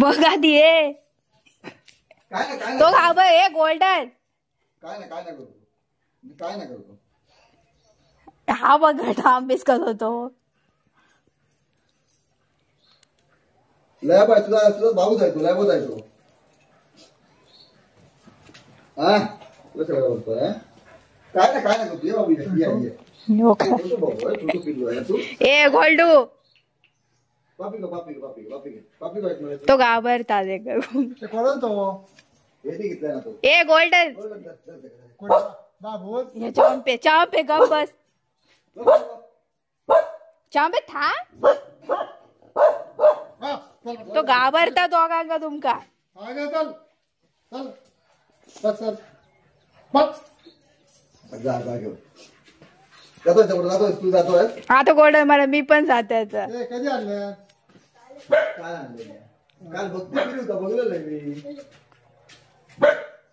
बघ आधी ये तो घाबर हे गोल्डन काय नाही करतो हा बघ अभ्यास करत होतो. लॅब आहे तुझा भाऊच आहे तो लॅबच आहे तो. हा तुला सगळं बोलतोय काय नाही करतो ये बाबू ए गोल्डू पापी तो घाबरता ए गोल्डन चांपे चांपे गप बस चांपे था तो घाबरता दोघांका तुमका आता गोल्डन मला मी पण जात कधी आणलं काय आणलं काल भक्ती केली होता बघलेलं मी.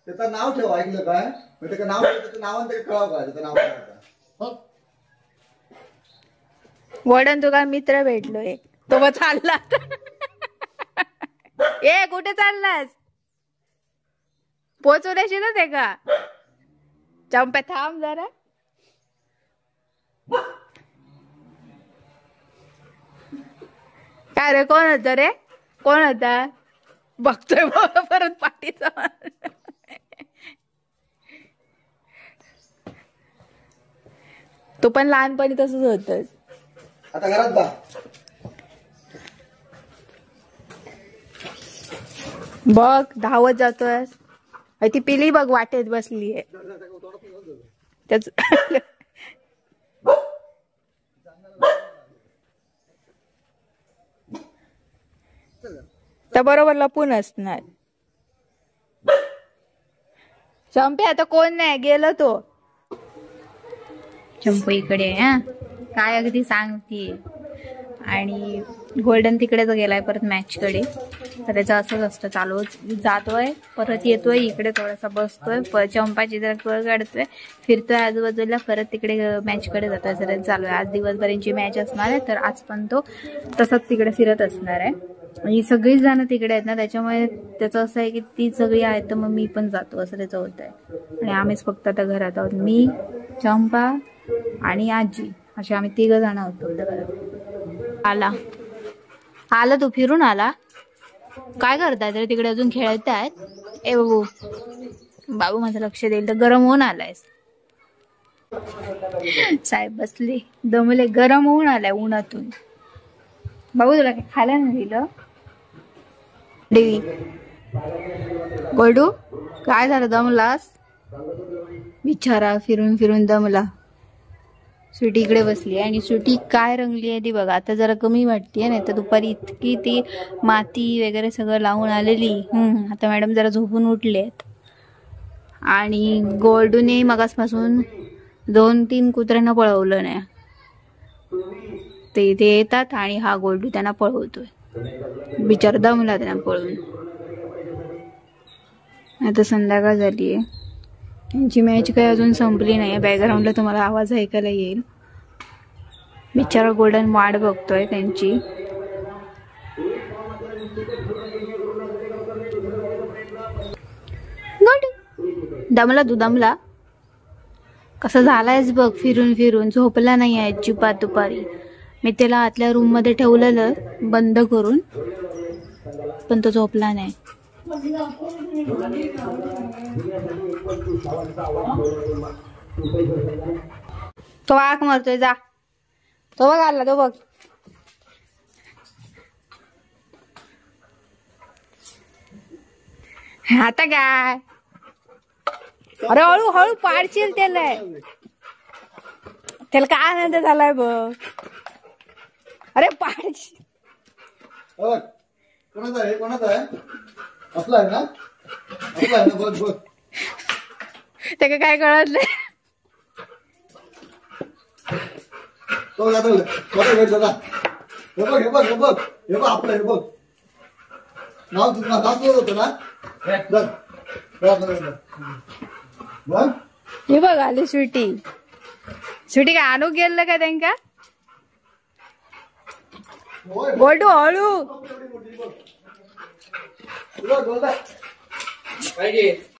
त्याचं नाव ठेव ऐकलं काय त्याचं नाव त्याचं नाव कळाव का त्याचं नाव काय. गोल्डन तुका मित्र भेटलो एक तो चालला ए कुठे चाललास पोचवण्याशी ना ते का चंपे थांब जरा. काय रे कोण होता रे कोण होता बघतोय परत पाठीचा. तो पण लहानपणी तसंच होत. आता घरात बा बघ धावत जातोय ती पिली बघ वाटेत बसली आहे त्याच तर बरोबर लपून असणार. चंपे आता कोण नाही गेलो तो चंपू इकडे हा काय अगदी सांगतीये. आणि गोल्डन तिकडेच गेलाय परत मॅच कडे. तर त्याचं असंच असतं चालूच जातोय परत येतोय इकडे थोडासा बसतोय चंपाची जरा कळ काढतोय फिरतोय आजूबाजूला परत तिकडे मॅच कडे जातोय. सगळं चालू आहे. आज दिवसभरांची मॅच असणार आहे तर आज पण तो तसंच तिकडे फिरत असणार आहे. ही सगळीच जण तिकडे आहेत ना त्याच्यामुळे त्याचं असं आहे की ती सगळी आहेत तर मग मी पण जातो असं त्याचं होत आहे. आणि आम्हीच फक्त आता घरात आहोत मी चंपा आणि आजी असे आम्ही 3 जण होतो घरात. आला तू फिरून आला काय करताय तर तिकडे अजून खेळत आहेत. ए बाबू माझं लक्ष देईल तर गरम होऊन आलायस साहेब बसले दमले गरम होऊन आलाय उन्हातून. बाबू तुला काय खायला नाही दिलं देवी गोल्डू काय झालं दमलास बिचारा फिरून फिरून दमला. सुटी इकडे बसली आणि सुटी काय रंगली आहे ती बघा. आता जरा कमी वाटते नाही तर दुपारी इतकी ती माती वगैरे सगळं लावून आलेली. आता मॅडम जरा झोपून उठले आहेत. आणि गोल्डूने मगासपासून 2-3 कुत्र्यांना पळवलं नाही. ते इथे येतात आणि हा गोल्डू त्यांना पळवतोय. बिचारा दमला त्यांना पळवून. आता संध्याकाळ झालीये. त्यांची मॅच काही अजून संपली नाही. बॅकग्राऊंडला तुम्हाला आवाज ऐकायला येईल. बिचारा गोल्डन वाट बघतोय त्यांची. दमला तू दमला कसं झालायस बघ फिरून फिरून. झोपला नाही आहे अजिबात दुपारी. मी त्याला आतल्या रूम मध्ये ठेवलेलं बंद करून पण तो झोपला नाही. तो आक मारतोय जा. तो बघ आला तो बघ. आता काय अरे हळू हळू पाडशील त्याला. त्याला काय आनंद झालाय बघ. अरे पाडशील. कोणाचा आहे कोणाचा आहे आपला आहे ना आपला आहे ना बघ बघ. त्याला काय कळत नाही. तो जातो हे बघ हे बघ हे बघ हे बघ आपलं हे बघ नाव तुझं नाव होतं ना बघ. हे बघ आली स्वीटी. स्वीटी काय आणू गेलं का त्यांका. गोल्डू हळू बोल बोल काय घे